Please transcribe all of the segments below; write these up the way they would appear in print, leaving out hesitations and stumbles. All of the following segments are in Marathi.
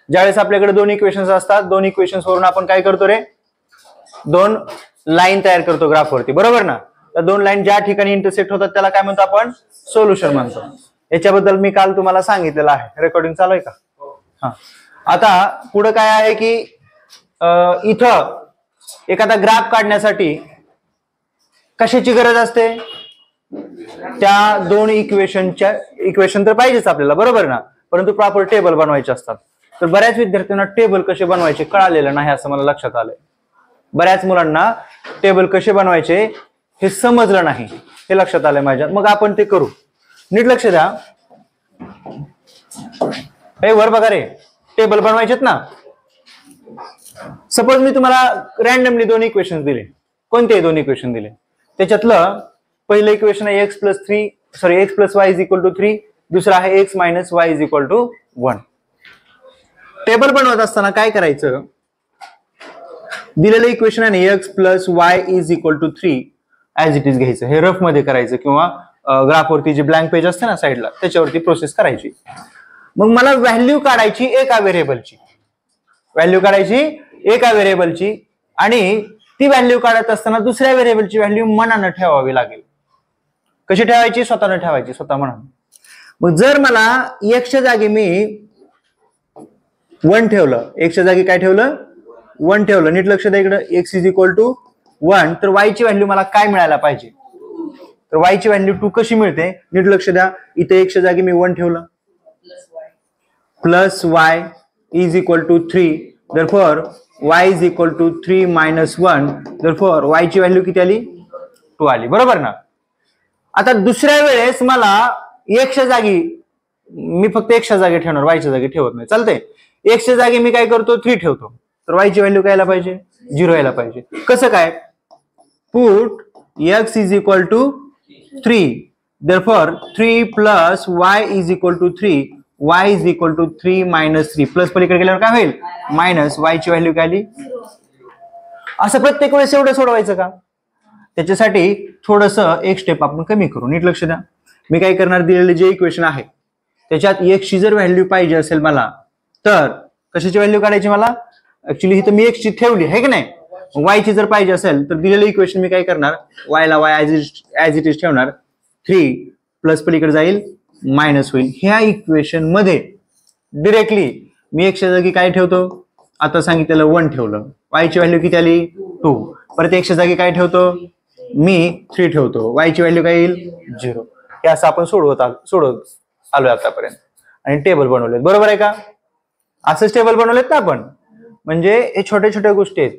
ज्यावेळेस आपल्याकडे दोन इक्वेशन्स असतात, दोन इक्वेशन्स वरून आपण काय करतो रे, दोन लाईन तयार करतो ग्राफवरती, बरोबर ना. तर दोन लाईन ज्या ठिकाणी इंटरसेक्ट होतात त्याला काय म्हणतो आपण, सोल्युशन म्हणतो. याच्याबद्दल मी काल तुम्हाला सांगितलेलं आहे. रेकॉर्डिंग चालू आहे का? हा. आता पुढे काय आहे की इथं एखादा ग्राफ काढण्यासाठी कशाची गरज असते, त्या दोन इक्वेशन तर पाहिजेच आपल्याला, बरोबर ना. परंतु प्रॉपर टेबल बनवायचे असतात. तर बऱ्याच विद्यार्थ्यांना टेबल कसे बनवायचे कळालेलं नाही असं मला लक्षात आलंय. बऱ्याच मुलांना टेबल कसे बनवायचे हे समजलं नाही, हे लक्षात आलंय माझ्या. मग आपण ते करू. नीट लक्ष द्या. हे वर बघा रे, टेबल बनवायचेत ना. सपोज मी तुम्हाला रॅन्डमली दोन इक्वेशन दिले. कोणते दोन इक्वेशन दिले? त्याच्यातलं पहिलं इक्वेशन आहे x plus y is equal to 3. दुसरं आहे x minus y is equal to 1. Table बनवत असताना काय करायचं, दिलेलं इक्वेशन आहे x plus y is equal to 3 as it is घ्यायचं. हे रफ मध्ये करायचं किंवा ग्राफवरती जे ब्लँक पेज असते ना साईडला त्याच्यावरती प्रोसेस करायची. मग मला व्हॅल्यू काढायची एका व्हेरिएबलची, आणि ती व्हॅल्यू काढत असताना दुसऱ्या व्हेरिएबलची व्हॅल्यू मनानं ठेवावी लागेल. कशी ठेवायची? स्वतःनं ठेवायची, स्वतः मनानं. मग जर मला एक्सच्या जागी मी 1 ठेवलं, एक्सच्या जागी काय ठेवलं? 1 ठेवलं. नीट लक्ष द्या इकडे, एक्स इज इक्वल टू 1. तर वायची व्हॅल्यू मला काय मिळायला पाहिजे? तर वायची व्हॅल्यू 2 कशी मिळते? नीट लक्ष द्या. इथे एक्सच्या जागी मी 1 ठेवलं, plus y is equal to 3. therefore y is equal to 3 minus 1. therefore y ची व्हॅल्यू किती आली? 2 आली, बरोबर ना. आता दुसऱ्या वेळेस मला एक्सच्या जागी, मी फक्त एक्सच्या जागी ठेवणार, वायच्या जागी ठेवत नाही, चालतंय. एक्सच्या जागी मी काय करतो? 3 ठेवतो. तर वायची व्हॅल्यू काय यायला पाहिजे? 0 यायला पाहिजे. कसं काय? Put x is equal to 3. therefore 3 plus y is equal to 3. y is equal to 3 minus 3. Plus पलीकडे गेल्यावर काय होईल? मायनस. y ची व्हॅल्यू काय आली? असं प्रत्येक वेळेस एवढं सोडवायचं का? त्याच्यासाठी थोडस एक स्टेप आपण कमी करू. नीट लक्ष द्या. मी काय करणार, दिलेले जे इक्वेशन आहे त्याच्यात x ची जर व्हॅल्यू पाहिजे असेल मला, तर कशाची व्हॅल्यू काढायची मला? ऍक्च्युली इथं मी x ची ठेवली आहे की नाही. y ची जर पाहिजे असेल तर दिलेलं इक्वेशन मी काय करणार, y ला y ऍज इट इज ठेवणार. 3 प्लस पलीकडे जाईल मायनस होईल. ह्या इक्वेशन मध्ये डिरेक्टली मी x च्या जागी काय ठेवतो? आता सांगितलेलं 1 ठेवलं. y ची व्हॅल्यू किती आली? 2. परत x च्या जागी काय ठेवतो? मी 3 ठेवतो. y ची व्हॅल्यू काय येईल? 0. हे असं आपण सोडवत आलोय आतापर्यंत आणि टेबल बनवलेत, बरोबर आहे का? असंच टेबल बनवलेत ना आपण. म्हणजे हे छोट्या छोट्या गोष्टी आहेत,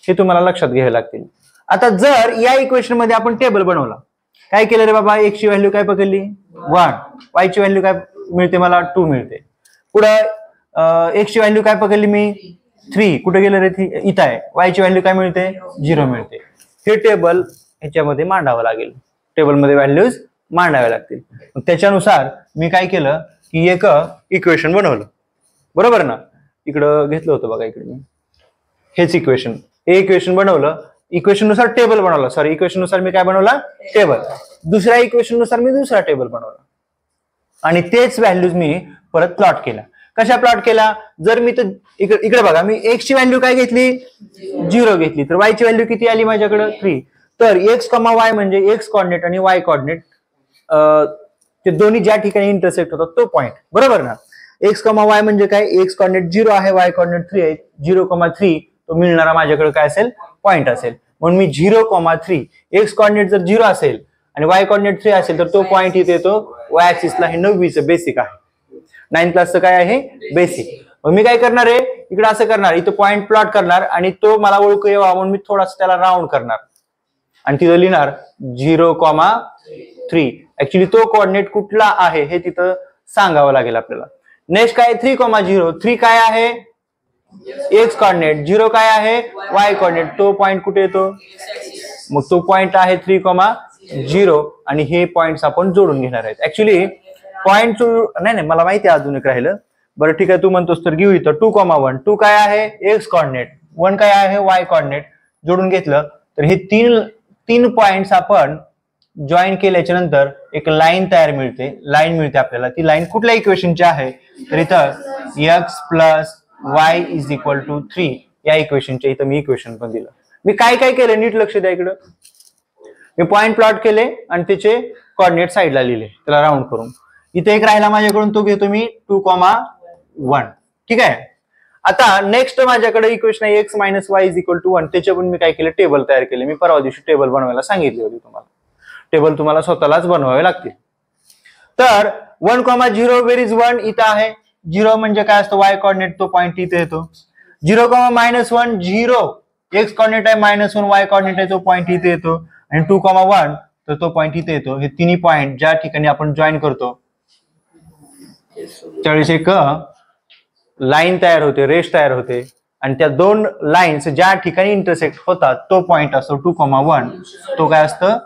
हे तुम्हाला लक्षात घ्यावे लागतील. आता जर या इक्वेशन मध्ये आपण टेबल बनवला, काय केलं रे बाबा? x ची व्हॅल्यू काय पकडली? 1. y ची व्हॅल्यू काय मिळते मला? 2 मिळते. पुढे x ची व्हॅल्यू काय पकडली मी? 3. कुठे गेलं रे? इथं आहे. y ची व्हॅल्यू काय मिळते? 0 मिळते. हे टेबल ह्याच्यामध्ये मांडावं लागेल, टेबलमध्ये व्हॅल्यूज मांडाव्या लागतील. त्याच्यानुसार मी काय केलं की एक इक्वेशन बनवलं, बरोबर ना. इकडं घेतलं होतं बघा, इकडे मी हेच इक्वेशन, हे इक्वेशन बनवलं. इक्वेशन नुसार टेबल बनवला, सॉरी इक्वेशन नुसार मी काय बनवला? टेबल. दुसऱ्या इक्वेशन नुसार मी दुसरा टेबल बनवला आणि तेच व्हॅल्यूज मी परत प्लॉट केला. कशा प्लॉट केला? जर मी तर इकडे बघा, मी x ची व्हॅल्यू काय घेतली? 0 घेतली. तर y ची व्हॅल्यू किती आली माझ्याकडे? 3. तर x, y म्हणजे x कॉर्डिनेट आणि y कॉर्डिनेट ते दोन्ही ज्या ठिकाणी इंटरसेक्ट होतात तो पॉइंट, बरोबर ना. x, y म्हणजे काय? x कॉर्डिनेट 0 आहे, y कॉर्डिनेट 3 आहे. 0,3 तो मिळणारा माझ्याकडे काय असेल? पॉइंट असेल. म्हणून मी 0,3, x कॉर्डिनेट जर 0 असेल आणि y कॉर्डिनेट 3 असेल तर तो पॉइंट इथे येतो y ऍक्सिसला. हे 9वीचं बेसिक आहे, 9th क्लासचं काय आहे? बेसिक. मग मी काय करणार आहे, इकडे असं करणार, इथं पॉइंट प्लॉट करणार आणि तो मला ओळखू यावा म्हणून मी थोडासा त्याला राऊंड करणार आणि तिथं लिहिणार 0,3. ऍक्च्युली तो कोऑर्डिनेट कुठला आहे हे तिथं सांगावं लागेल आपल्याला. नेक्स्ट काय? 3,0. 3 काय आहे? X coordinate. 0 काय आहे? Y coordinate. तो पॉइंट कुठे येतो? मग तो पॉइंट आहे 3,0 आणि हे पॉइंट्स आपण जोडून घेणार आहेत. ऍक्च्युली पॉइंट नाही, मला माहिती आहे अजून एक राहिलं. बरं ठीक आहे, तू म्हणतोस तर घेऊ. इथं 2,1. 2 काय आहे? X coordinate. 1 काय आहे? Y coordinate. जोडून घेतलं तर हे तीन पॉइंट्स आपण जॉईन केल्याच्या नंतर एक लाईन तयार मिळते, लाईन मिळते आपल्याला. ती लाईन कुठल्या इक्वेशनची आहे, तर इथं x plus y is equal to 3 या इक्वेशनच्या इथं मी इक्वेशन पण दिलं. मी काय काय केलं नीट लक्ष द्या इकडं. मी पॉइंट प्लॉट केले आणि त्याचे कोऑर्डिनेट साईडला लिहिले त्याला राऊंड करून. इथे एक राहिला माझ्याकडून, तो घेतो मी 2,1. ठीक आहे. आता नेक्स्ट माझ्याकडे इक्वेशन आहे x minus y is equal to 1. त्याच्यावरून मी काय केलं, टेबल तयार केले. मी परवा दिवशी टेबल बनवायला सांगितली होती तुम्हाला. टेबल तुम्हाला स्वतःलाच बनवावे लागतील. तर 1,0 वेर इज 1 इथं आहे. 0 म्हणजे काय असतं, वाय कॉर्डिनेट, तो पॉईंट इथे येतो. 0,-1 0 एक्स कॉर्डिनेट आहे, -1 वाय कॉर्डिनेट आहे, तो पॉईंट इथे येतो. आणि 2,1 तर तो पॉईंट इथे येतो. हे तिन्ही पॉईंट ज्या ठिकाणी आपण जॉईन करतो त्यावेळेस एक लाईन तयार होते, रेष तयार होते. आणि त्या दोन लाईन्स ज्या ठिकाणी इंटरसेक्ट होतात तो पॉईंट असतो 2,1. तो काय असतं,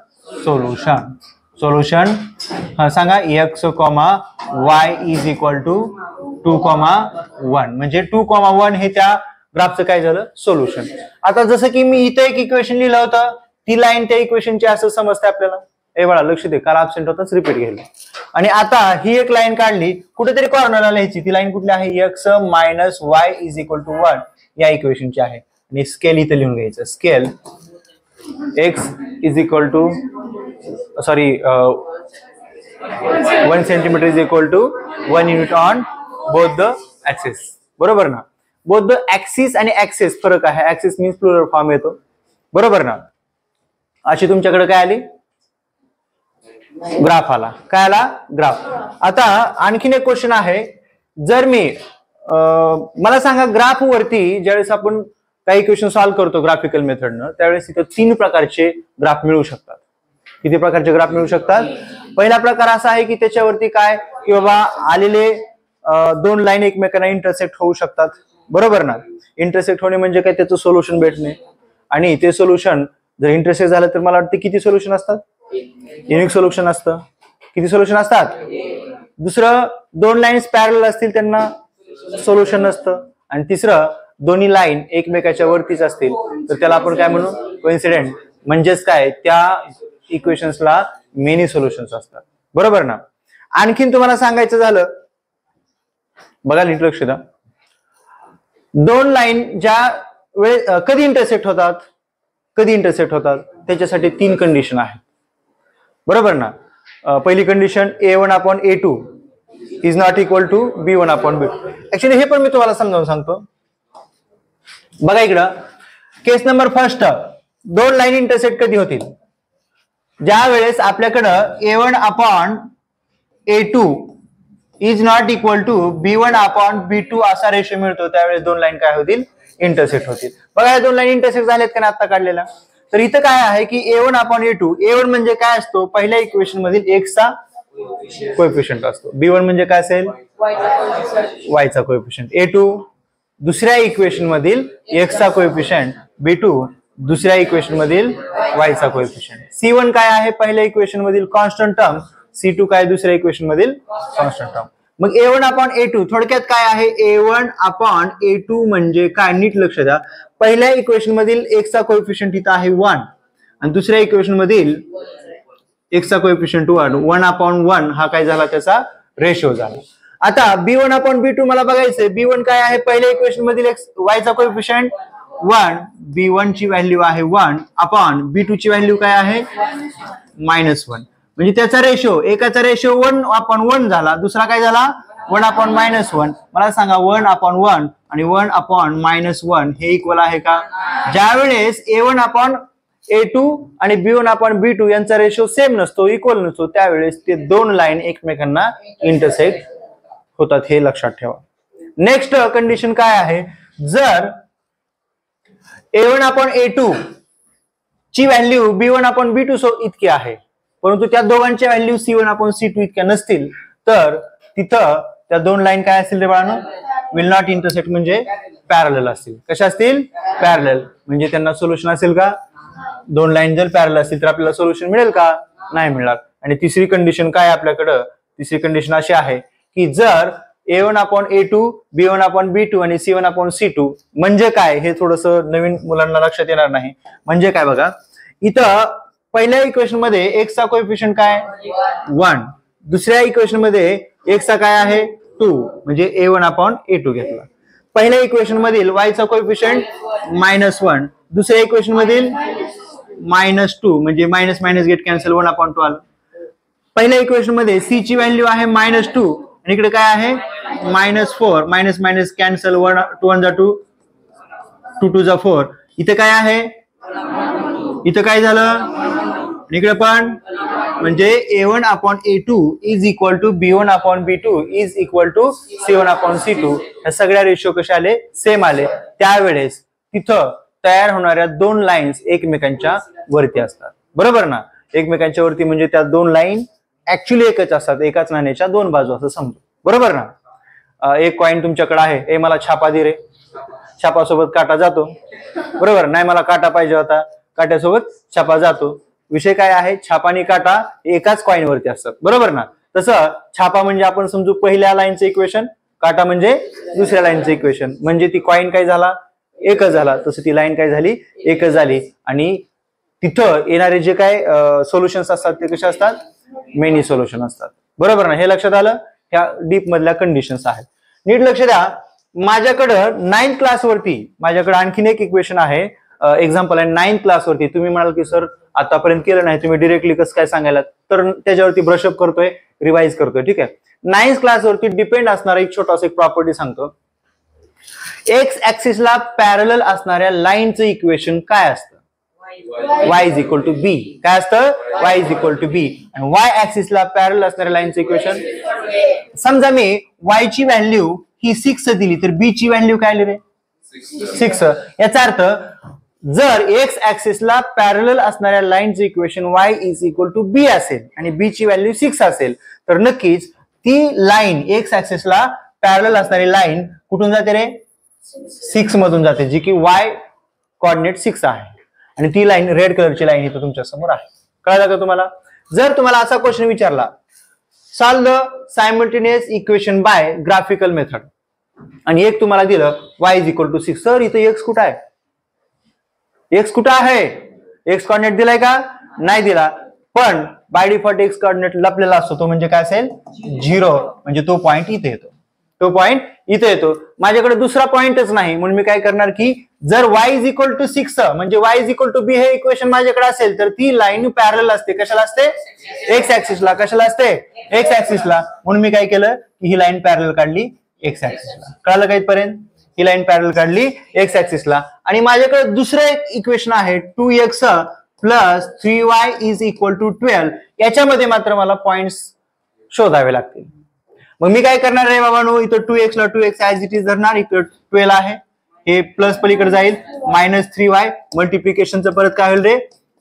सोल्युशन. सोल्युशन सांगा, x y is equal to 2,1. म्हणजे 2,1 हे त्या ग्राफचं काय झालं, सोल्युशन. आता जसं की मी इथे एक इक्वेशन लिहिलं होतं, ती लाईन त्या इक्वेशनची असं समजते आपल्याला. हे बघा लक्ष दे, काल ऍब्सेंट होताच रिपीट घ्यायला. आणि आता ही एक लाईन काढली, कुठेतरी कॉर्नरला लिहायची. ती लाईन कुठली आहे, x minus y is equal to 1 या इक्वेशनची आहे. आणि स्केल इथे लिहून घ्यायचं. Scale x is equal to 1 centimetre is equal to 1 unit on both the axis. बरोबर ना. बोथ द ऍक्सिस आणि ऍक्सेस फरक आहे. ऍक्सिस मीन्स प्लुरल फॉर्म येतो. बरोबर ना. अशी तुमच्याकडे काय आली, ग्राफ आला. काय आला, ग्राफ. आता आणखीन एक क्वेश्चन आहे. जर मी मला सांगा, ग्राफ वरती ज्यावेळेस आपण काही क्वेश्चन सॉल्व्ह करतो ग्राफिकल मेथडनं, त्यावेळेस इथं 3 प्रकारचे ग्राफ मिळू शकतात. किती प्रकारचे ग्राफ मिळू शकतात. पहिला प्रकार असा आहे की त्याच्यावरती काय, की बाबा आलेले 2 लाईन एकमेकांना इंटरसेक्ट होऊ शकतात. बरोबर ना. इंटरसेक्ट होणे म्हणजे काय, त्याचं सोल्युशन भेटणे. आणि ते सोल्युशन जर इंटरसेक्ट झालं तर मला वाटतं किती सोल्युशन असतात, युनिक सोल्युशन असतं. किती सोल्युशन असतात. दुसरं, 2 लाईन्स पॅरलल असतील त्यांना सोल्युशन नसतं. आणि तिसरं, दोन्ही लाईन एकमेकाच्या वरतीच असतील तर त्याला आपण काय म्हणू, कोइन्सिडेंट. म्हणजेच काय, त्या इक्वेशन्सला मेनी सोल्युशन्स असतात. बरोबर ना. आणखीन तुम्हाला सांगायचं झालं, बघा नीट लक्ष द्या. 2 लाईन ज्या वेळेस कधी इंटरसेक्ट होतात, त्याच्यासाठी 3 कंडिशन आहेत. बरोबर ना. पहिली condition A1/A2 is not equal to B1/B2. Actually हे पण मी तुम्हाला समजावून सांगतो. बघा इकडं, case number first, 2 line intersect कधी होतील, ज्या वेळेस आपल्याकडं A1/A2 is not equal to B1/B2 असा रेशो मिळतो, त्यावेळेस 2 लाईन काय होतील, इंटरसेक्ट होतील. बघा या 2 लाईन इंटरसेक्ट झाल्यात का आता काढलेला. तर इथं काय आहे की A1/A2, A1 म्हणजे काय असतो, पहिल्या इक्वेशन मधील एक्सचा कोएफिशियंट असतो. B1 म्हणजे काय असेल, वायचा कोएफिशियंट. A2 दुसऱ्या इक्वेशन मधील एक्सचा कोएफिशियंट. B2 दुसऱ्या इक्वेशन मधील वायचा कोएफिशियंट. C1 काय आहे, पहिल्या इक्वेशन मधील कॉन्स्टंट टर्म. C2 काय, दुसऱ्या इक्वेशन मधील कॉन्स्टंट टर्म. मग A1/A2 थोडक्यात काय आहे, A1/A2 म्हणजे काय, नीट लक्ष द्या. पहिल्या इक्वेशन मधील एक्सचा कोएफिशियंट इथं आहे 1 आणि दुसऱ्या इक्वेशन मधील एक्सचा कोएफिशियंट 1. 1/1 हा काय झाला, त्याचा रेशो झाला. आता B1/B2 मला बघायचंय. B1 काय आहे, पहिल्या इक्वेशन मधील वायचा कोएफिशियंट 1. B1 ची व्हॅल्यू आहे 1/B2 ची व्हॅल्यू काय आहे, -1. म्हणजे त्याचा रेशो, एकाचा रेशो 1/1 झाला, दुसरा काय झाला 1/-1. मला सांगा 1/1 आणि 1/-1 हे इक्वल आहे का. ज्या वेळेस A1/A2 आणि B1/B2 यांचा रेशो सेम नसतो, इक्वल नसतो, त्यावेळेस ते 2 लाईन एकमेकांना इंटरसेक्ट होतात. हे लक्षात ठेवा. नेक्स्ट कंडिशन काय आहे, जर A1/A2 ची व्हॅल्यू B1/B2 इतकी आहे, परंतु त्या दोघांच्या व्हॅल्यू C1/C2 इतक्या नसतील, तर तिथं त्या 2 लाईन काय असतील रे बाळांनो, विल नॉट इंटरसेक्ट, म्हणजे पॅरलल असतील. कशा असतील, पॅरलल. म्हणजे त्यांना सोल्युशन असेल का, 2 लाईन जर पॅरलल असतील तर आपल्याला सोल्युशन मिळेल का, नाही मिळणार. आणि तिसरी कंडिशन काय आपल्याकडं, तिसरी कंडिशन अशी आहे की जर A1/A2, B1/B2 आणि C1/C2 म्हणजे काय, हे थोडंसं नवीन मुलांना लक्षात येणार नाही. म्हणजे काय बघा, इथं पहिल्या इक्वेशन मध्ये x चा कोएफिशियंट काय 1, दुसऱ्या इक्वेशन मध्ये x चा काय आहे 2 म्हणजे a1/a2 घेतला. पहिल्या इक्वेशन मधील y चा कोएफिशियंट -1, दुसऱ्या इक्वेशन मधील -2 म्हणजे मायनस मायनस गेट कॅन्सल 1/2 आलं. पहिल्या इक्वेशन मध्ये c ची व्हॅल्यू आहे -2 आणि इकडे काय आहे -4, मायनस मायनस कॅन्सल 1 2 1 2 2 2 4. इथे काय आहे इथं काय झालं इकडे पण म्हणजे a1/a2 is equal to b1/b2 is equal to c1/c2. ह्या सगळ्या रेशो कसे आले सेम आले. त्यावेळेस तिथं तयार होणाऱ्या दोन लाईन्स एकमेकांच्या वरती असतात. बरोबर ना. एकमेकांच्या वरती म्हणजे त्या दोन लाईन ऍक्च्युली एकच असतात, एकाच नाण्याच्या दोन बाजू असं समजू. बरोबर ना. एक कॉइन तुमच्याकडे आहे, ए मला छापा दे रे, छापासोबत काटा जातो. बरोबर नाही, मला काटा पाहिजे होता, काट्यासोबत छापा जातो. विषय काय आहे, छापा आणि काटा एकाच कॉइन वरती असतात. बरोबर ना. तसं छापा म्हणजे आपण समजू पहिल्या लाईनचं इक्वेशन, काटा म्हणजे दुसऱ्या लाईनचं इक्वेशन. म्हणजे ती कॉइन काय झाला एकच झाला, तसं ती लाईन काय झाली एकच झाली. आणि तिथं येणारे जे काय सोल्युशन्स असतात ते कसे असतात मेनी सोल्युशन असतात. बरोबर ना. हे लक्षात आलं. ह्या डीप मधल्या कंडिशन्स आहेत. नीट लक्ष द्या. माझ्याकडं 9th क्लास वरती माझ्याकडे आणखीन एक इक्वेशन आहे, एक्झाम्पल आहे 9th क्लास वरती. तुम्ही म्हणाल की सर आतापर्यंत केलं नाही, तुम्ही डिरेक्टली कसं काय सांगायला, तर त्याच्यावरती ब्रशअप करतोय, रिवाइज करतोय. ठीक आहे. 9th क्लास वरती डिपेंड असणारा एक छोटासा एक प्रॉपर्टी सांगतो. एक्स ऍक्सिसला पॅरलल असणाऱ्या लाईनचं इक्वेशन काय असतं y इज इक्वल टू बी. काय असतं y इज इक्वल टू बी. आणि y ऍक्सिसला पॅरलल असणाऱ्या लाईनचं इक्वेशन, समजा मी y ची व्हॅल्यू ही 6 दिली तर b ची व्हॅल्यू काय आली रे 6. याचा अर्थ जर x ऍक्सिसला पॅरलल असणाऱ्या लाईनचं equation y is equal to B असेल आणि b ची व्हॅल्यू 6 असेल तर नक्कीच ती लाईन x ऍक्सिसला पॅरलल असणारी लाईन कुठून जाते रे 6 मधून जाते, जी की y कोऑर्डिनेट 6 आहे. आणि ती लाईन रेड कलरची लाईन इथं तुमच्या समोर आहे. कळलं का तुम्हाला. जर तुम्हाला असा क्वेश्चन विचारला, solve the simultaneous equation by graphical method, आणि एक तुम्हाला दिलं y is equal to 6, sir इथं x कुठं आहे, x कुठं आहे, x कोऑर्डिनेट दिलाय का नाही दिला, पण बाय डिफॉल्ट x कोऑर्डिनेट लपलेला असतो, तो म्हणजे काय असेल 0, म्हणजे तो पॉइंट इथे येतो, तो पॉइंट इथे येतो. माझ्याकडे दुसरा पॉइंटच नाही, म्हणून मी काय करणार की जर y इज इक्वल टू 6 म्हणजे y इज इक्वल टू बी हे इक्वेशन माझ्याकडे असेल तर ती लाईन पॅरलल असते. कशाला असते एक्स ऍक्सिसला. कशाला असते एक्स ऍक्सिसला. म्हणून मी काय केलं की ही लाईन पॅरलल काढली एक्स ऍक्सिसला. कळलं का इथपर्यंत. ही लाईन पॅरलल काढली एक्स ऍक्सिसला. आणि माझ्याकडे दुसरं एक इक्वेशन आहे 2x plus 3y is equal to 12. याच्यामध्ये मात्र मला पॉइंट्स शोधावे लागतील. मग मी काय करणार रे बाबांनो, इथं 2x ला 2x ऍज इट इज धरणार, इकडे 12 आहे, हे प्लस पलीकडे जाईल, -3y मल्टिप्लिकेशनचं परत काय होईल रे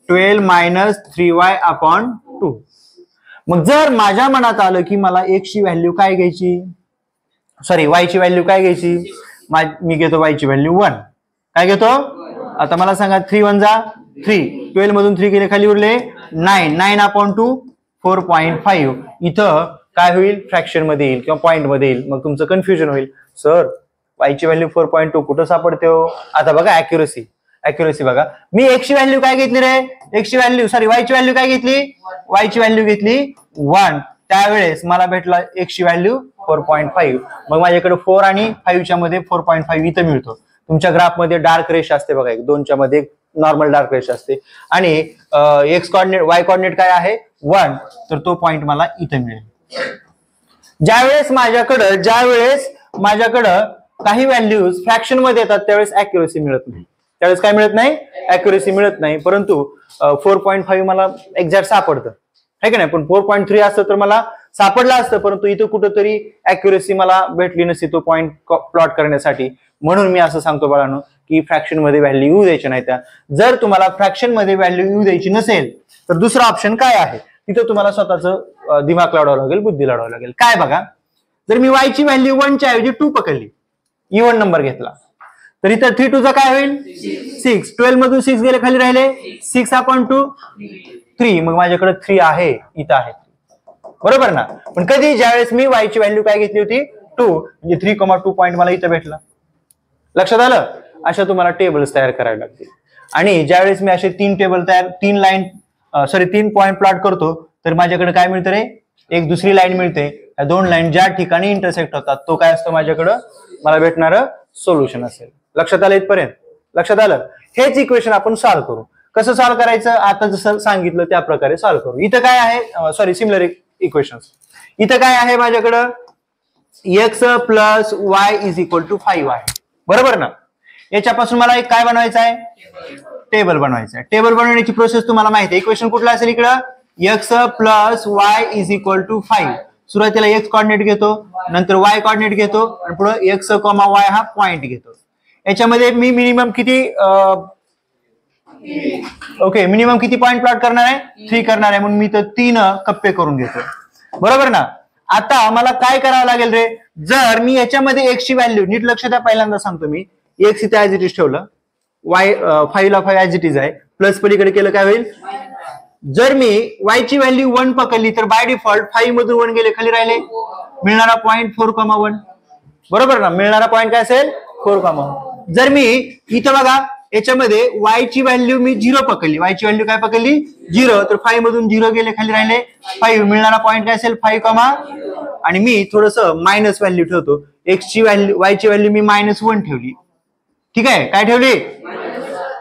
12 - 3y/2. मग जर माझ्या मनात आलं की मला x ची व्हॅल्यू काय घ्यायची, सॉरी y ची व्हॅल्यू काय घ्यायची, मी घेतो y ची व्हॅल्यू 1. काय घेतो आता मला सांगा, 3 1 जा 3, 12 मधून 3 गेले खाली उरले 9, 9/2 4.5. इथं काय होईल फ्रॅक्शन मध्ये येईल किंवा पॉइंट मध्ये येईल. मग तुमचं कन्फ्युजन होईल, सर y ची व्हॅल्यू 4.2 कुठं सापडते हो. आता बघा अॅक्युरसी बघा, मी x ची व्हॅल्यू काय घेतली रे, x ची व्हॅल्यू सॉरी y ची व्हॅल्यू काय घेतली, y ची व्हॅल्यू घेतली 1. त्यावेळेस मला भेटला x ची व्हॅल्यू 4.5. मग माझ्याकडे 4 आणि 5 च्या मध्ये 4.5 इथं मिळतो. तुमच्या ग्राफ मध्ये डार्क रेष असते बघा, एक 2 च्या मध्ये नॉर्मल डार्क रेष असते, आणि x कोऑर्डिनेट y कोऑर्डिनेट काय आहे 1, तर तो पॉइंट मला इथं मिळेल. ज्यावेळेस माझ्याकडं काही व्हॅल्यूज फ्रॅक्शन मध्ये येतात त्यावेळेस अॅक्युरसी मिळत नाही. त्यावेळेस काय मिळत नाही, अॅक्युरसी मिळत नाही. परंतु 4.5 मला एक्झॅक्ट सापडतं, है का नाही. पण 4.3 असतं तर मला सापडलं असतं, परंतु इथं कुठंतरी अॅक्युरसी मला भेटली नसती तो पॉइंट प्लॉट करण्यासाठी. म्हणून मी असं सांगतो बाळांनो की फ्रॅक्शन मध्ये व्हॅल्यू येऊ द्यायची नाही. त्या जर तुम्हाला फ्रॅक्शन मध्ये व्हॅल्यू येऊ द्यायची नसेल तर दुसरा ऑप्शन काय आहे, तिथं तुम्हाला स्वतःचं दिमाग लावावं लागेल, बुद्धी लावावं लागेल. काय बघा, जर मी y ची व्हॅल्यू 1 च्या ऐवजी 2 पकडली, इव्हन नंबर घेतला, तर इथं 3 2 चा काय होईल 6, 12 मधून 6 गेले खाली राहिले 6/2 3. मग माझ्याकडे 3 आहे, इथं आहे, बरोबर ना. पण कधी ज्यावेळेस मी y ची व्हॅल्यू काय घेतली होती 2, म्हणजे 3,2 पॉईंट मला इथं भेटला. लक्षात आलं. अशा तुम्हाला टेबल्स तयार करावे लागतील. आणि ज्यावेळेस मी असे 3 टेबल तयार, 3 लाईन सॉरी 3 पॉईंट प्लॉट करतो तर माझ्याकडे काय मिळतं रे, एक दुसरी लाईन मिळते. या दोन लाईन ज्या ठिकाणी इंटरसेक्ट होतात तो काय असतो माझ्याकडं, मला भेटणारं सोल्युशन असेल. लक्षात आलं इथपर्यंत? लक्षात आलं? हेच इक्वेशन आपण सॉल्व्ह करू. कसं सॉल्व्ह करायचं, आता जसं सांगितलं त्या प्रकारे सॉल्व्ह करू. इथं काय आहे, सॉरी सिमिलर इक्वेशन्स. इथं काय आहे माझ्याकडं, x plus y is equal to 5 आहे, बरोबर ना. याच्यापासून मला एक काय बनवायचं आहे, टेबल बनवायचं आहे. टेबल बनवण्याची प्रोसेस तुम्हाला माहिती आहे. इक्वेशन कुठलं असेल इकडं, x plus y is equal to 5. सुरुवातीला x कॉर्डिनेट घेतो, नंतर y कॉर्डिनेट घेतो आणि पुढे x, y हा पॉइंट घेतो. याच्यामध्ये मी मिनिमम किती ओके मिनिमम किती पॉइंट प्लॉट करणार आहे, 3 करणार आहे. म्हणून मी तर 3 कप्पे करून घेतो, बरोबर ना. आता मला काय करावं लागेल रे, जर मी याच्यामध्ये x ची व्हॅल्यू, नीट लक्ष द्या, पहिल्यांदा सांगतो मी, x इथे ऍज इट इज ठेवलं, y 5 ला 5 ऍज इट इज आहे, प्लस पलीकडे केलं काय होईल. जर मी y ची व्हॅल्यू 1 पकडली तर बाय डिफॉल्ट 5 मधून 1 गेले, खाली राहिले, मिळणारा पॉइंट 4,1, बरोबर ना. मिळणारा पॉइंट काय असेल, 4,1. जर मी इथं बघा याच्यामध्ये y ची व्हॅल्यू मी 0 पकडली, y ची व्हॅल्यू काय पकडली, 0, तर 5 मधून 0 गेले, खाली राहिले 5, मिळणारा पॉइंट काय असेल 5, आणि मी थोडस मायनस व्हॅल्यू ठेवतो. x ची व्हॅल्यू, y ची व्हॅल्यू मी -1 ठेवली, ठीक आहे. काय ठेवली,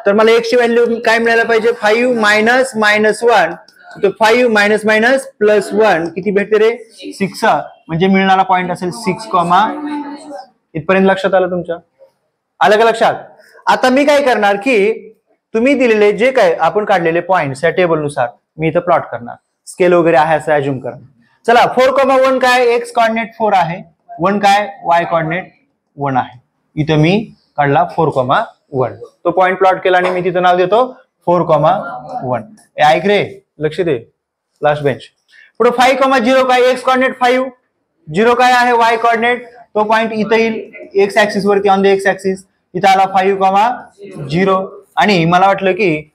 तर मला x ची व्हॅल्यू काय मिळायला पाहिजे, 5 मायनस -1, तर 5 मायनस मायनस प्लस 1 किती भेटते रे, 6. म्हणजे मिळणारा पॉइंट असेल 6, इथपर्यंत लक्षात आलं तुमच्या, आलं का लक्षात. आता मी काय करणार की तुम्ही दिलेले जे काय आपण काढलेले पॉइंट्स या टेबल नुसार मी इथं प्लॉट करणार, स्केल वगैरे आहे असं अज्युम करणार. चला 4,1 काय, x कॉर्डिनेट 4 आहे, 1 काय, y कॉर्डिनेट 1 आहे. इथं मी काढला 4,1, तो पॉइंट प्लॉट केला आणि मी तिथं नाव देतो 4,1. ऐक रे, लक्ष दे, लास्ट बेंच. पुढे 5,0 काय, x कॉर्डिनेट 5, 0 काय आहे, y कॉर्डिनेट, तो पॉइंट इथं येईल x ऍक्सिस वरती, ऑन द x ऍक्सिस. इथं आला 5,0, आणि मला वाटलं की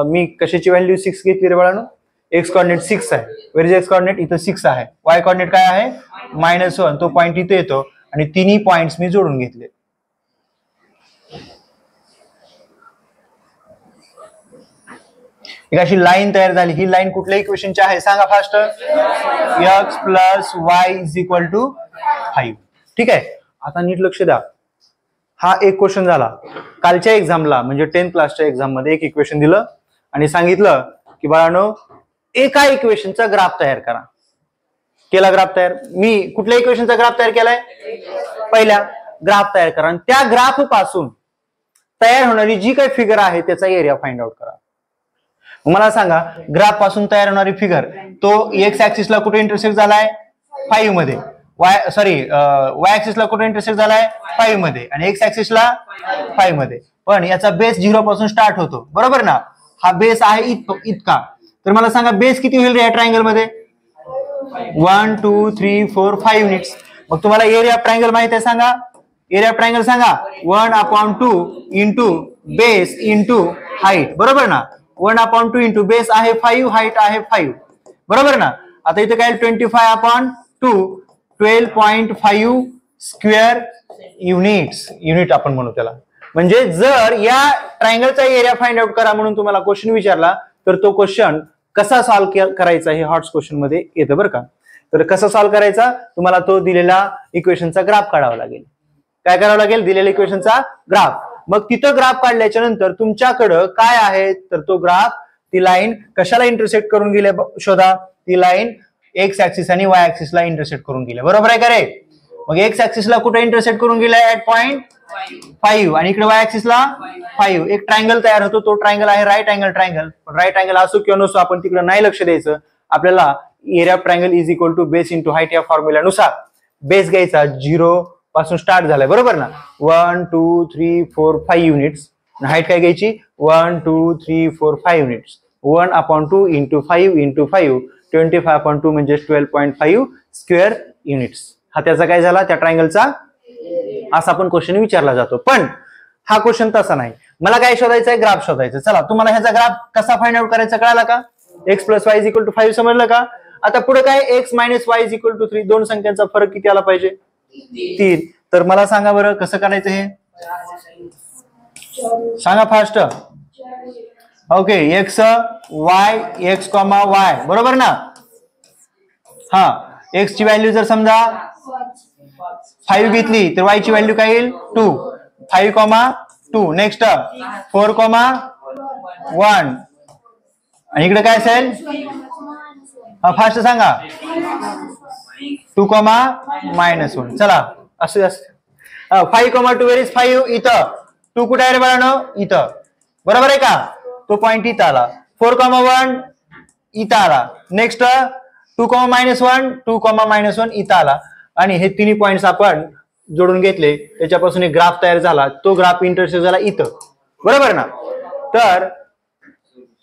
मी कशाची व्हॅल्यू 6 घेतली रे बाळांनो, x कॉर्डिनेट 6 आहे. वेर इज x कॉर्डिनेट, इथं 6 आहे. y कॉर्डिनेट काय आहे, -1, तो पॉइंट इथे येतो आणि तिन्ही पॉइंट्स मी जोडून घेतले. एक अशी लाईन तयार झाली. ही लाईन कुठल्या इक्वेशनची आहे सांगा fast, x plus y is equal to 5, ठीक आहे. आता नीट लक्ष द्या, हा एक क्वेश्चन झाला. कालच्या एक्झामला म्हणजे 10th क्लासच्या एक्झाम मध्ये एक इक्वेशन दिलं आणि सांगितलं की बाळांनो एका इक्वेशनचा ग्राफ तयार करा. केला ग्राफ तयार. मी कुठल्या इक्वेशनचा ग्राफ तयार केलाय, पहिल्या ग्राफ तयार करा आणि त्या ग्राफ पासून तयार होणारी जी काही फिगर आहे त्याचा एरिया फाइंड आउट करा. मला सांगा, ग्राफ पासून तयार होणारी फिगर तो एक्स ऍक्सिसला कुठे इंटरसेक्ट झालाय, 5 मध्ये. वाय ऍक्सिसला कुठे इंटरसेक्ट झालाय, 5 मध्ये, आणि एक्स ऍक्सिसला 5 मध्ये. पण याचा बेस 0 पासून स्टार्ट होतो, बरोबर ना. हा बेस आहे इतका. तर मला सांगा बेस किती होईल या ट्रायंगल मध्ये, 1 2 3 4 5 युनिट्स. मग तुम्हाला एरिया ऑफ ट्रायंगल माहिती आहे, सांगा एरिया ऑफ ट्रायंगल सांगा, 1/2 इंटू बेस इंटू हाईट, बरोबर ना. 1/2 इंटू बेस आहे 5, हाईट आहे 5, बरोबर ना. आता इथे काय 25/2, 12.5 स्क्वेअर युनिट्स, युनिट आपण म्हणू त्याला. म्हणजे जर या ट्रायंगलचा एरिया फाइंड आउट करा म्हणून तुम्हाला क्वेश्चन विचारला तर तो क्वेश्चन कसा सॉल्व्ह करायचा हे हॉट्स क्वेश्चन मध्ये येतं बरं का. तर कसा सॉल्व्ह करायचा, तुम्हाला तो दिलेला इक्वेशनचा ग्राफ काढावा लागेल. काय करावं लागेल, दिलेल्या इक्वेशनचा ग्राफ. मग तिथं ग्राफ काढल्याच्या नंतर तुमच्याकडं काय आहे, तर तो ग्राफ, ती लाईन कशाला इंटरसेक्ट करून गेल्या शोधा. ती लाईन एक्स ऍक्सिस आणि वाय ऍक्सिसला इंटरसेक्ट करून गेल्या, बरोबर आहे का रे. मग एक्स ऍक्सिसला कुठे इंटरसेक्ट करून गेलाय, ऍट पॉइंट 5, आणि इकडे वाय ऍक्सिसला 5. एक ट्रायंगल तयार होतो, तो ट्रायंगल आहे right angle triangle. Right angle असो किंवा नसो आपण तिकडे नाही लक्ष द्यायचं. आपल्याला area of triangle is equal to base into height या फॉर्म्युल्यानुसार बेस घ्यायचा, 0 पासून स्टार्ट झालाय, बरोबर ना. 1 2 3 4 5 युनिट्स. हाईट काय घ्यायची, 1 2 3 4 5 युनिट्स. 1/2 इंटू 5 इंटू 5, 25/2 म्हणजे 12.5 स्क्वेअर युनिट्स. हा त्याचा काय झाला, त्या ट्रायंगलचा. असा पण क्वेश्चन विचारला जातो. पण हा क्वेश्चन तसा नाही. मला काय शोधायचं आहे, ग्राफ शोधायचं. चला तुम्हाला ह्याचा ग्राफ कसा फाइंड आउट करायचा कळाला का. x plus y is equal to 5 समजलं का. आता पुढे काय, x minus y is equal to 3, दोन संख्यांचा फरक किती आला पाहिजे, 3. तर मला सांगा बरं कसं करायचं हे, सांगा fast. Okay, x Y, x comma y, बरोबर ना. हा, एक्स ची व्हॅल्यू जर समजा 5 घेतली तर वाय ची व्हॅल्यू काय येईल 2. 5,2. नेक्स्ट 4,1 आणि इकडे काय असेल, फास्ट सांगा, 2,-1. चला असं 5,2 वेर इज 5. इथं 2 कुठे आहे रे बाळांनो, इथं, बरोबर आहे का. तो पॉइंट इथं आला. 4,1 इथं आला. नेक्स्ट 2,-1, 2,-1 इथं आला. आणि हे तिन्ही पॉइंट्स आपण जोडून घेतले, त्याच्यापासून एक ग्राफ तयार झाला. तो ग्राफ इंटरसेक्ट झाला इथं, बरोबर ना. तर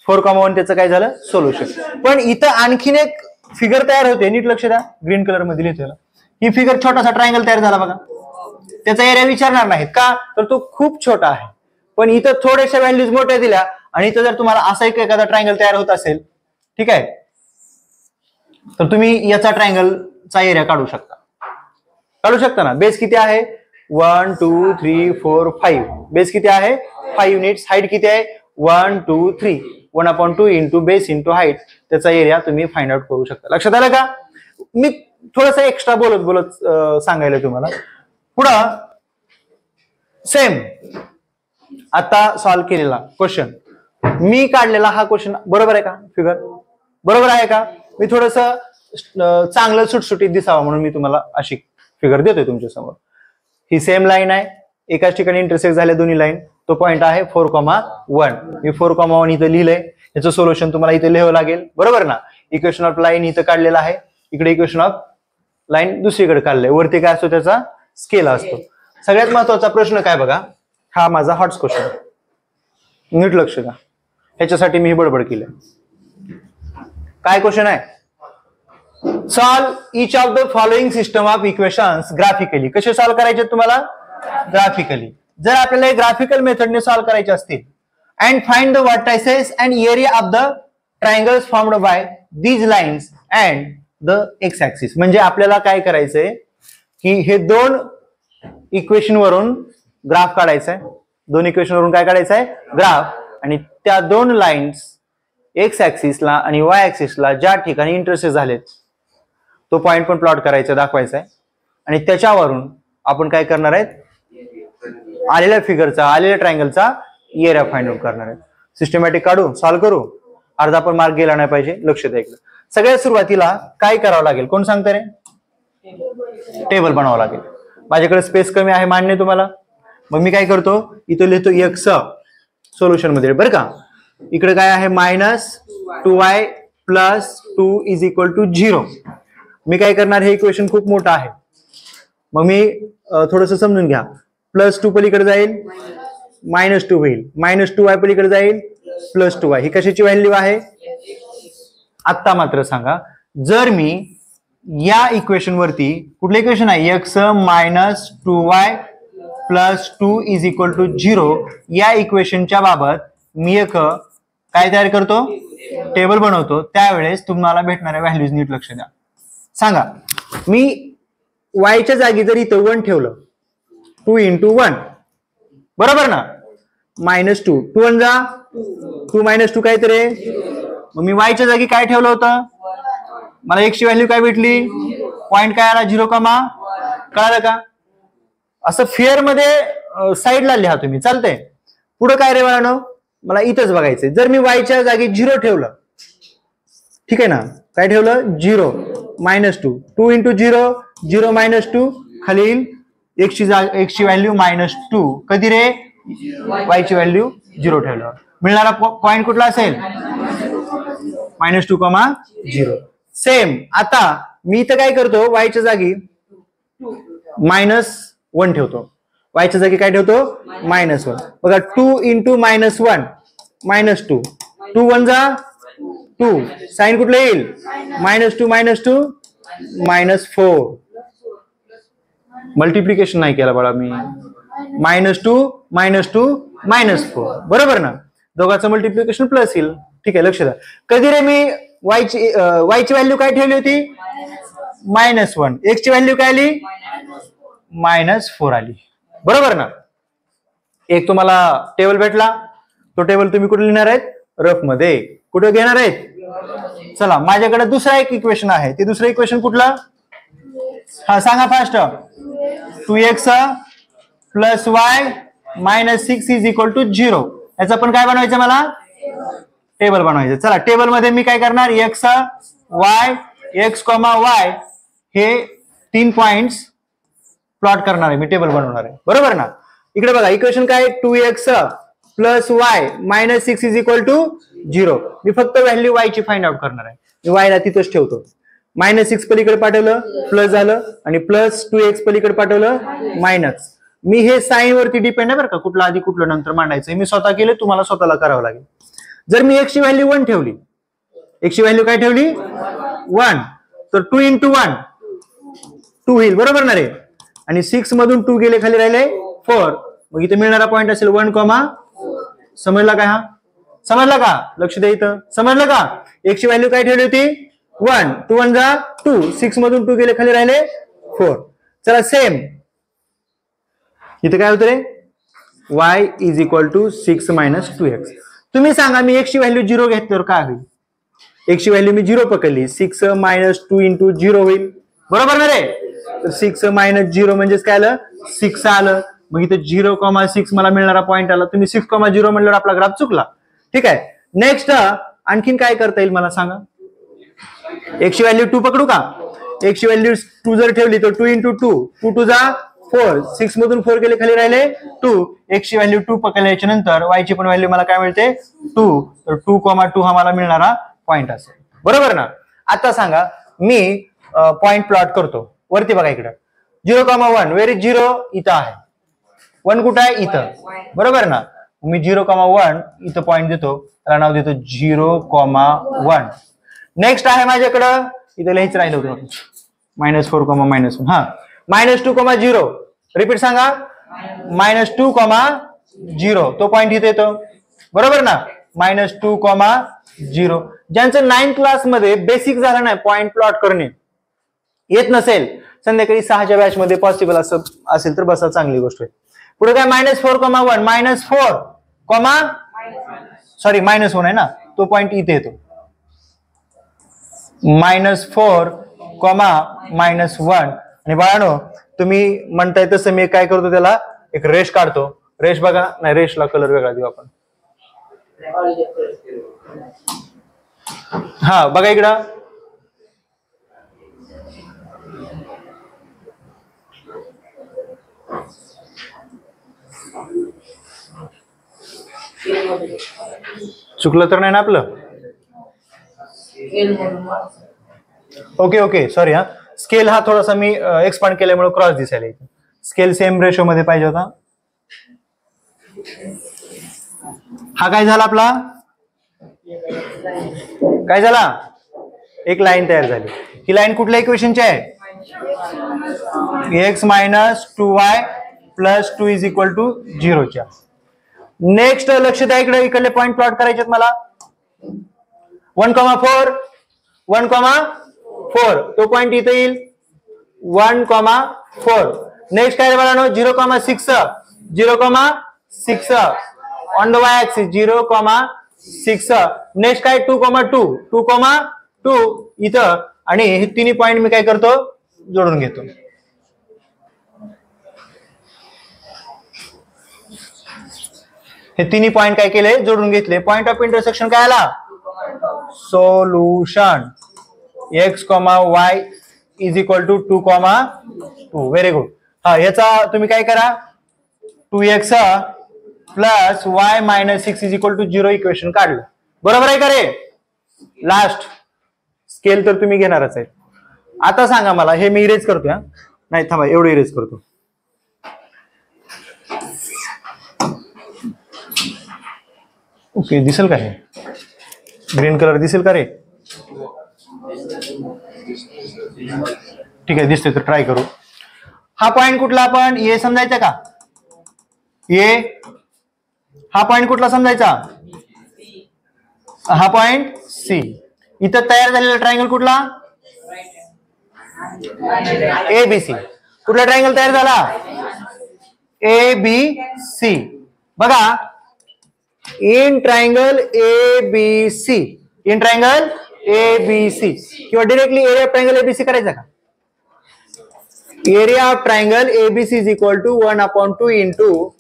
4,1 त्याचं काय झालं, सोल्युशन. पण इथं आणखीन एक फिगर तयार होते, नीट लक्ष द्या, ग्रीन कलर मध्ये लिहितो. ही फिगर छोटासा ट्रायंगल तयार झाला बघा. त्याचा एरिया विचारणार नाहीत का, तर तो खूप छोटा आहे. पण इथं थोड्याशा व्हॅल्यूज मोठ्या दिल्या आणि इथं जर तुम्हाला असा एक एखादा ट्रायंगल तयार होत असेल, ठीक आहे, तर तुम्ही याचा ट्रायंगलचा एरिया काढू शकता ना. बेस किती आहे, 1 2 3 4 5. बेस किती आहे, 5 युनिट्स. हाईट किती आहे, 1 2 3. 1/2 इंटू बेस इंटू हाईट. त्याचा एरिया तुम्ही फाइंड आउट करू शकता. लक्षात आलं का. मी थोडस एक्स्ट्रा बोलत सांगायला तुम्हाला. पुढं सेम आता सॉल्व्ह केलेला क्वेश्चन, मी काढलेला हा क्वेश्चन बरोबर आहे का, फिगर बरोबर आहे का. मी थोडस चांगलं सुटसुटीत दिसावं म्हणून मी तुम्हाला अशी फिगर देतोय तुमच्या समोर. ही सेम लाईन आहे, एकाच ठिकाणी इंटरसेक्ट झाल्या दोन्ही लाईन. तो पॉइंट आहे 4,1. मी 4,1 इथं लिहिलंय. याचं सोल्युशन तुम्हाला इथे लिहावं लागेल, बरोबर ना. इक्वेशन ऑफ लाईन इथं काढलेला आहे, इकडे इक्वेशन ऑफ लाईन दुसरीकडे काढलंय. वरती काय असतो, त्याचा स्केल असतो. सगळ्यात महत्वाचा प्रश्न काय बघा, हा माझा हॉट्स क्वेश्चन, नीट लक्ष द्या. ह्याच्यासाठी मी बडबड केली. काय क्वेश्चन आहे, solve each of the following system of equations graphically. कसे सॉल्व करायचे तुम्हाला, ग्राफिकली. जर आपल्याला ग्राफिकल मेथडने सॉल्व करायचे असतील, and find the vertices and area of the triangles formed by these lines and the x axis. म्हणजे आपल्याला काय करायचंय की हे दोन इक्वेशन वरून ग्राफ काढायचा आहे. दोन इक्वेशन वरून काय काढायचं आहे, ग्राफ. आणि त्या दोन लाईन्स एक्स ऍक्सिसला आणि वाय ऍक्सिसला ज्या ठिकाणी इंटरसेक्ट झालेत, तो पॉइंट पण प्लॉट करायचा, दाखवायचा आहे. आणि त्याच्यावरून आपण काय करणार आहेत, आलेल्या फिगरचा, आलेल्या ट्रायंगलचा एरिया फाइंड आउट करणार आहे. सिस्टमॅटिक काढू, सॉल्व्ह करू. अर्धा पण मार्क गेला नाही पाहिजे, लक्ष द्या. सगळ्यात सुरुवातीला काय करावं लागेल, कोण सांगतं रे, टेबल बनवावं लागेल. माझ्याकडे स्पेस कमी आहे, मान्य तुम्हाला. मग मी काय करतो, इथं लिहितो एक्स सोल्युशन मध्ये, बरं का. इकडे काय आहे, -2y + 2 = 0. मी काय करणार, हे इक्वेशन खूप मोठं आहे. मग मी थोडस समजून घ्या. +2 पलीकडे जाईल, -2 होईल. -2y पलीकडे जाईल, +2y. ही कशाची व्हॅल्यू आहे, आत्ता मात्र सांगा. जर मी या इक्वेशन वरती, कुठलं इक्वेशन आहे, x - 2y + 2 = 0, या इक्वेशनच्या बाबत मी एक काय तयार करतो, टेबल बनवतो. त्यावेळेस तुम्हाला भेटणाऱ्या व्हॅल्यूज नीट लक्ष द्या. सांगा, मी y च्या जागी जर इथं 1 ठेवलं, 2 × 1, बरोबर ना. -2, 2 1 जा 2, -2 काय तरी. मग मी y च्या जागी काय ठेवलं होतं, मला x ची व्हॅल्यू काय भेटली, पॉइंट काय आला, 0, कळालं का. असं फेअर मध्ये साईडला लिहा तुम्ही, चालतंय. पुढे काय रे बाळांनो, मला इथंच बघायचंय. जर मी y च्या जागी 0 ठेवलं, ठीक आहे ना, काय ठेवलं, 0, -2, 2 × 0, 0 -2 खाली येईल. x ची व्हॅल्यू -2, कधी रे, y ची व्हॅल्यू 0 ठेवल्यावर. मिळणारा पॉइंट कुठला असेल, -2, 0. सेम आता मी इथं काय करतो, y च्या जागी -1 ठेवतो. y च्या जागी काय ठेवतो, -1. बघा, 2 × -1, -2, 2 1 जा 2, साइन कुठलं येईल, -2, -4. मल्टिप्लिकेशन नाही केला बाळा मी, -2, -4, बरोबर ना. दोघांचं मल्टिप्लिकेशन प्लस येईल, ठीक आहे, लक्ष द्या. कधी रे मी y ची व्हॅल्यू काय ठेवली होती, -1. x ची व्हॅल्यू काय आली, -4 आली, बरोबर ना. एक तुम्हाला टेबल भेटला. तो टेबल तुम्ही कुठे लिहिणार आहेत, रफ मध्ये. कुठे घेणार आहेत? चला माझ्याकडे दुसरा एक इक्वेशन आहे. ते दुसरं इक्वेशन कुठलं? हा सांगा fast. 2x plus y minus 6 is equal to 0. याचं पण काय बनवायचं मला? टेबल बनवायचं. चला टेबल मध्ये मी काय करणार? X Y x comma y हे 3 पॉइंट्स प्लॉट करणार आहे. मी टेबल बनवणार आहे. बरोबर ना? इकडे बघा इक्वेशन काय? 2x plus y minus 6 is equal to 0. मी फक्त व्हॅल्यू y ची फाइंड आउट करणार आहे. मी y ला तिथंच ठेवतो. -6 पलीकडे पाठवलं प्लस झालं आणि प्लस 2x पलीकडे पाठवलं मायनस. मी हे साइन वरती डिपेंड आहे बरं का, कुठलं आधी कुठलं नंतर मांडायचं. मी स्वतः केलं, तुम्हाला स्वतःला करावं लागेल. जर मी x ची व्हॅल्यू 1 ठेवली, x ची व्हॅल्यू काय ठेवली? 1, तर 2 × 1 2 होईल. बरोबर ना रे? आणि 6 मधून 2 गेले खाली राहिले 4. मग इथे मिळणारा पॉइंट असेल 1, समजला का? हा समजला का? लक्ष द्या इथं. समजलं का? x ची व्हॅल्यू काय ठेवली होती? 1, 2 1 जा 2, 6 मधून 2 गेले खाली राहिले 4. चला सेम इथे काय होतं रे? y is equal to 6 minus 2x. तुम्ही सांगा मी x ची व्हॅल्यू 0 घेतल्यावर काय होईल? x ची व्हॅल्यू मी 0 पकडली, 6 मायनस 2 × 0 होईल. बरोबर ना रे? तर 6 मायनस 0 म्हणजेच काय आलं? 6 आलं. मग इथे 0,6 मला मिळणारा पॉइंट आला. तुम्ही 6,0 म्हणल्यावर आपला ग्राफ चुकला. ठीक आहे. नेक्स्ट आणखीन काय करता येईल मला सांगा? x ची व्हॅल्यू 2 पकडू का? x ची व्हॅल्यू 2 जर ठेवली तर 2 × 2 2 2 जा 4, 6 मधून 4 गेले खाली राहिले 2. x ची व्हॅल्यू 2 पकडल्याच्या नंतर y ची पण व्हॅल्यू मला काय मिळते? 2. तर 2,2 हा मला मिळणारा पॉइंट असेल. बरोबर ना? आता सांगा मी पॉइंट प्लॉट करतो. वरती बघा इकडे 0,1 वेर इज 0 इथं आहे. 1 कुठं आहे? इथं. बरोबर ना? मी 0,1 इथं पॉइंट देतो, त्याला नाव देतो 0,1. नेक्स्ट आहे माझ्याकडं, इथे लिहायचं राहिलं होतं -4, -1. हा -2,0. रिपीट सांगा. -2,0. तो पॉइंट इथे येतो. बरोबर ना? -2,0. ज्यांचं 9th क्लास मध्ये बेसिक झालं नाही पॉइंट प्लॉट करणे येत नसेल, संध्याकाळी 6च्या बॅच मध्ये पॉसिबल असेल तर बसा, चांगली गोष्ट आहे. पुढे काय? -4,1 -4, सॉरी -1 आहे ना, तो पॉइंट इथे येतो. -4, -1. आणि बाळानो तुम्ही म्हणताय तसं मी काय करतो, त्याला एक रेष काढतो. रेष बघा, नाही रेषला कलर वेगळा देऊ आपण. हा बघा इकडं चुकलं तर नाही ना आपलं? Okay sorry. हा स्केल हा थोडासा मी एक्सपांड केल्यामुळे क्रॉस दिसायला इथे. स्केल सेम रेशो मध्ये पाहिजे होता. हा काय झाला आपला? काय झाला? एक लाईन तयार झाली. ही लाईन कुठल्या इक्वेशनची आहे? x minus 2y plus 2 is equal to 0 च्या. नेक्स्ट लक्ष द्या इकडे, इकडले पॉइंट प्लॉट करायचे मला. 1,4 1,4 तो पॉइंट इथे येईल 1,4. नेक्स्ट काय बघा 0,6 on the y axis 0,6. Next काय 2,2 इथं. आणि हे तिन्ही पॉइंट मी काय करतो? जोडून घेतो. हे तिन्ही पॉइंट काय केले? जोडून घेतले. पॉइंट ऑफ इंटरसेक्शन काय आला? Solution x, y is equal to 2,2. Very good. हा याचा तुम्ही काय करा? 2x plus y minus 6 is equal to 0 equation काढलं. बरोबर आहे का रे? लास्ट स्केल तर तुम्ही घेणारच आहे. आता सांगा मला, हे मी इरेज करतो. नाही थांबा, एवढं इरेज करतो. ओके दिसेल का? हे ग्रीन कलर दिसेल का रे? ठीक आहे, दिसतोय तर ट्राय करू. हा पॉइंट कुठला आपण ए समजायचा का? ए. हा पॉइंट कुठला समजायचा? हा पॉइंट सी. इथं तयार झालेला ट्रायंगल कुठला? ABC. कुठला ट्रायंगल तयार झाला? ABC. बघा in triangle ABC, in triangle ABC किंवा directly area of triangle ABC करायचा का? Area of triangle ABC is equal to 1/2 into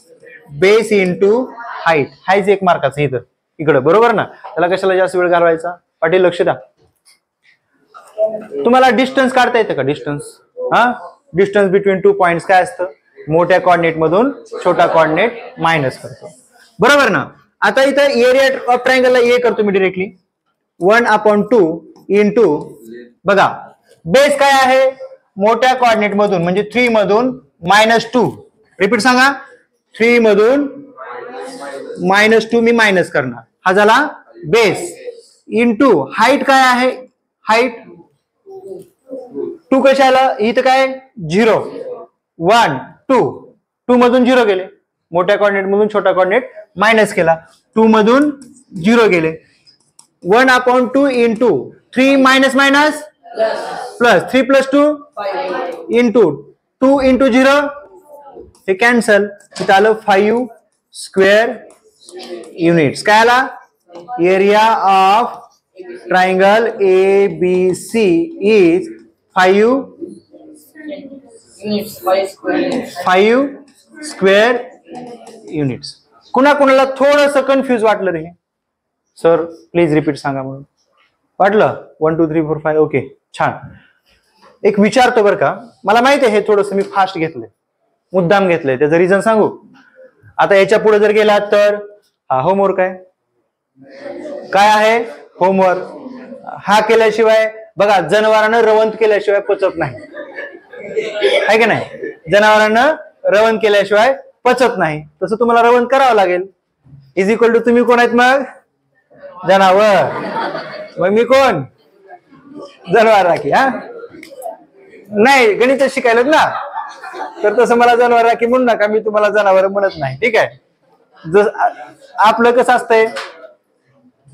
base into height. हाच एक मार्काचा इथं इकडं, बरोबर ना? त्याला कशाला जास्त वेळ घालवायचा? पाटील लक्ष द्या. तुम्हाला डिस्टन्स काढता येतं का? डिस्टन्स, डिस्टन्स बिटवीन 2 पॉइंट्स काय असतं? मोठ्या कॉर्डिनेट मधून छोटा कॉर्डिनेट मायनस करतो, बरोबर ना? आता इथं एरिया ऑफ ट्रायंगलला ए करतो मी डिरेक्टली 1/2 इंटू, बघा बेस काय आहे? मोठ्या कॉर्डिनेट मधून म्हणजे 3 मधून -2. रिपीट सांगा. 3 मधून -2 मी मायनस करणार, हा झाला बेस. इंटू हाईट काय आहे? हाईट 2 कशाला? इथं काय 0 1 2 मधून 0 गेले, मोठ्या कॉर्डिनेट मधून छोटा कॉर्डिनेट मायनस केला, 2 मधून 0 गेले. 1/2 into 3 minus minus plus 3 + 2 into 2 into 0, हे कॅन्सल. इथं आलं 5 स्क्वेअर युनिट्स. काय आला? Area of triangle ABC is 5 square units. कुणा कुणाला थोडस कन्फ्युज वाटलं रे सर? प्लीज रिपीट सांगा म्हणून. वाटलं? 1 2 3 4 5. ओके, छान. एक विचारतो बरं का, मला माहिती आहे हे थोडस मी फास्ट घेतलंय, मुद्दाम घेतलंय, त्याचं रिझन सांगू. आता याच्या पुढे जर गेला तर हा होमवर्क आहे. काय आहे? होमवर्क. हा केल्याशिवाय बघा, जनावरांना रवंत केल्याशिवाय पचत नाही, आहे की नाही? जनावरांना रवंत केल्याशिवाय पचत नाही, तसं तुम्हाला रवंत करावं लागेल. इज इक्वल टू तुम्ही कोण आहेत मग? जनावर. मग मी कोण? जनावर राखी. हा नाही, गणित शिकायला ना, तर तसं मला जनावर राखी म्हणू नका, मी तुम्हाला जनावर म्हणत नाही, ठीक आहे? आपलं कसं असतंय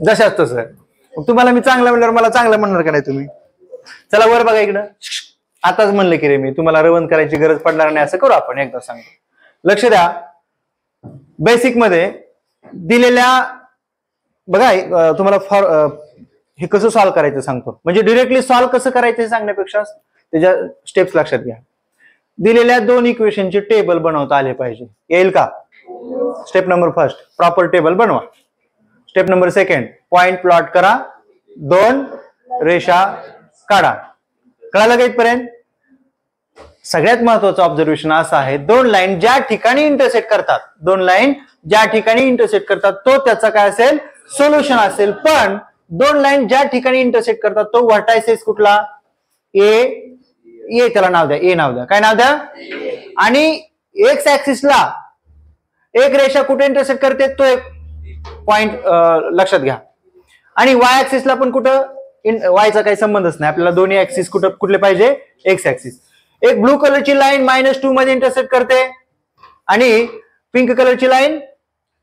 जशाच तसं. तुम्हाला मी चांगलं म्हणल्यावर मला चांगलं म्हणणार का नाही तुम्ही? चला वर बघा इकडं. आताच म्हणलं की रे मी तुम्हाला रवंत करायची गरज पडणार नाही, असं करू आपण. एकदा सांगतो, लक्ष द्या. बेसिक मध्ये दिलेल्या बघा, तुम्हाला हे कसं सॉल्व्ह करायचं सांगतो. म्हणजे डिरेक्टली सॉल्व्ह कसं करायचं हे सांगण्यापेक्षा त्याच्या स्टेप्स लक्षात घ्या. दिलेल्या 2 इक्वेशनचे टेबल बनवता आले पाहिजे. येईल का? स्टेप नंबर 1, प्रॉपर टेबल बनवा. स्टेप नंबर 2, पॉइंट प्लॉट करा, 2 रेषा काढा. कळालं का इथपर्यंत? सगळ्यात महत्वाचं ऑब्झर्वेशन असं आहे, 2 लाईन ज्या ठिकाणी इंटरसेक्ट करतात, 2 लाईन ज्या ठिकाणी इंटरसेक्ट करतात तो त्याचा काय असेल? सोल्युशन असेल. पण 2 लाईन ज्या ठिकाणी इंटरसेक्ट करतात तो व्हर्टायसेस कुठला? ए, त्याला नाव द्या, ए नाव द्या. काय नाव द्या? आणि एक्स ऍक्सिसला एक रेषा कुठे इंटरसेक्ट करते? तो एक पॉइंट लक्षात घ्या. आणि वाय ऍक्सिसला पण कुठं? वायचा काही संबंधच नाही आपल्याला. दोन्ही ऍक्सिस कुठले पाहिजे? X axis. एक ब्लू कलरची लाईन -2 मध्ये इंटरसेक्ट करते आणि पिंक कलरची लाईन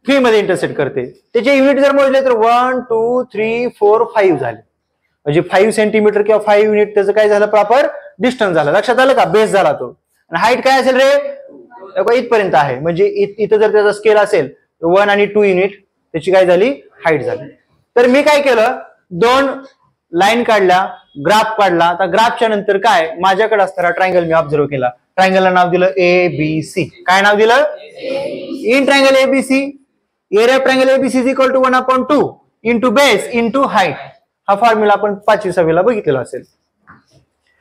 3 मध्ये इंटरसेक्ट करते. त्याचे युनिट जर मोजले तर 1 2 3 4 5 झाले. म्हणजे 5 सेंटीमीटर किंवा 5 युनिट त्याचं काय झालं? प्रॉपर डिस्टन्स झालं. लक्षात आलं का? बेस झाला तो. आणि हाईट काय असेल रे? इथपर्यंत आहे. म्हणजे इथं जर त्याचा स्केल असेल 1 आणि 2 युनिट, त्याची काय झाली? हाईट झाली. तर मी काय केलं? 2 लाईन काढल्या, ग्राफ काढला. आता ग्राफच्या नंतर काय? माझ्याकडे असणारा ट्रायंगल मी ऑब्झर्व केला. ट्रायंगलला नाव दिलं ABC. काय नाव दिलं? In triangle ABC, area of triangle ABC is equal to 1/2 into base into height. हा फॉर्म्युला आपण 5वी-6वीला बघितलेला असेल.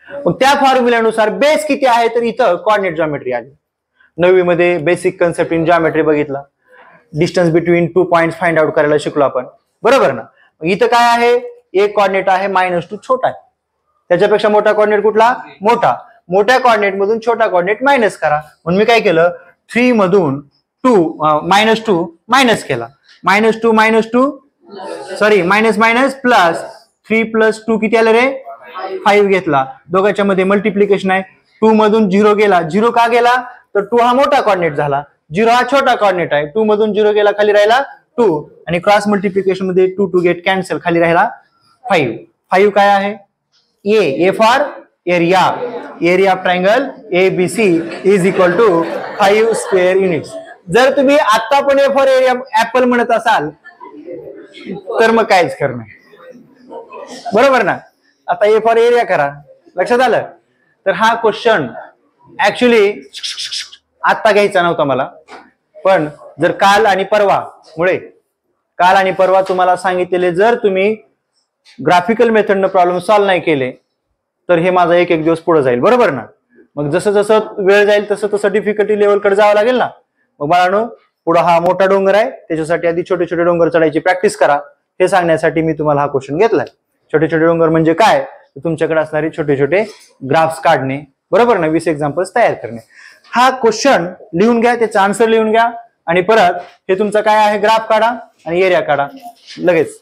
मग त्या फॉर्म्युल्यानुसार बेस किती आहे? तर इथं कॉर्डिनेट जॉमेट्री आली. 9वी मध्ये बेसिक कन्सेप्ट इन जॉमेट्री बघितला. Distance between 2 points find out करायला शिकलो आपण, बरोबर ना? इथं काय आहे? एक कॉर्डिनेट आहे -2, छोटा आहे. त्याच्यापेक्षा मोठा कॉर्डिनेट कुठला? मोठा. मोठ्या कॉर्डिनेट मधून छोटा कॉर्डिनेट मायनस करा. म्हणून मी काय केलं? 3 मधून -2 मायनस केला. -2 सॉरी मायनस प्लस 3 + 2 किती आलं रे? 5 घेतला. दोघांच्या मध्ये मल्टिप्लिकेशन आहे. 2 मधून 0 गेला. 0 का गेला? तर 2 हा मोठा कॉर्डिनेट झाला, 0 हा छोटा कॉर्डिनेट आहे. 2 मधून 0 गेला, खाली राहिला 2. आणि क्रॉस मल्टिप्लिकेशन मध्ये 2 गेट कॅन्सल, खाली राहिला 5. 5 काय आहे? A for area. Area of triangle ABC is equal to 5 square units. जर तुम्ही आता पण ए फॉर एरिया ऍपल म्हणत असाल तर मग काहीच खरं नाही. बरोबर ना. आता ए फॉर एरिया करा. लक्षात आलं. तर हा क्वेश्चन ऍक्च्युली आत्ता घ्यायचा नव्हता मला, पण जर काल आणि परवा तुम्हाला सांगितलेले जर तुम्ही ग्राफिकल मेथडनं प्रॉब्लेम सॉल्व्ह नाही केले तर हे माझा एक दिवस पुढे जाईल. बरोबर ना. मग जसं जसं वेळ जाईल तसं तसं डिफिकल्टी लेवलकडे जावं लागेल ना. मग बाळांनो, पुढे हा मोठा डोंगर आहे, त्याच्यासाठी आधी छोटे छोटे डोंगर चढायची प्रॅक्टिस करा. हे सांगण्यासाठी मी तुम्हाला हा क्वेश्चन घेतलाय. छोटे छोटे डोंगर म्हणजे काय, तुमच्याकडे असणारे छोटे छोटे ग्राफ्स काढणे. बरोबर ना. 20 एक्झाम्पल्स तयार करणे. हा क्वेश्चन लिहून घ्या, त्याचा आन्सर लिहून घ्या आणि परत हे तुमचं काय आहे ग्राफ काढा आणि एरिया काढा लगेच.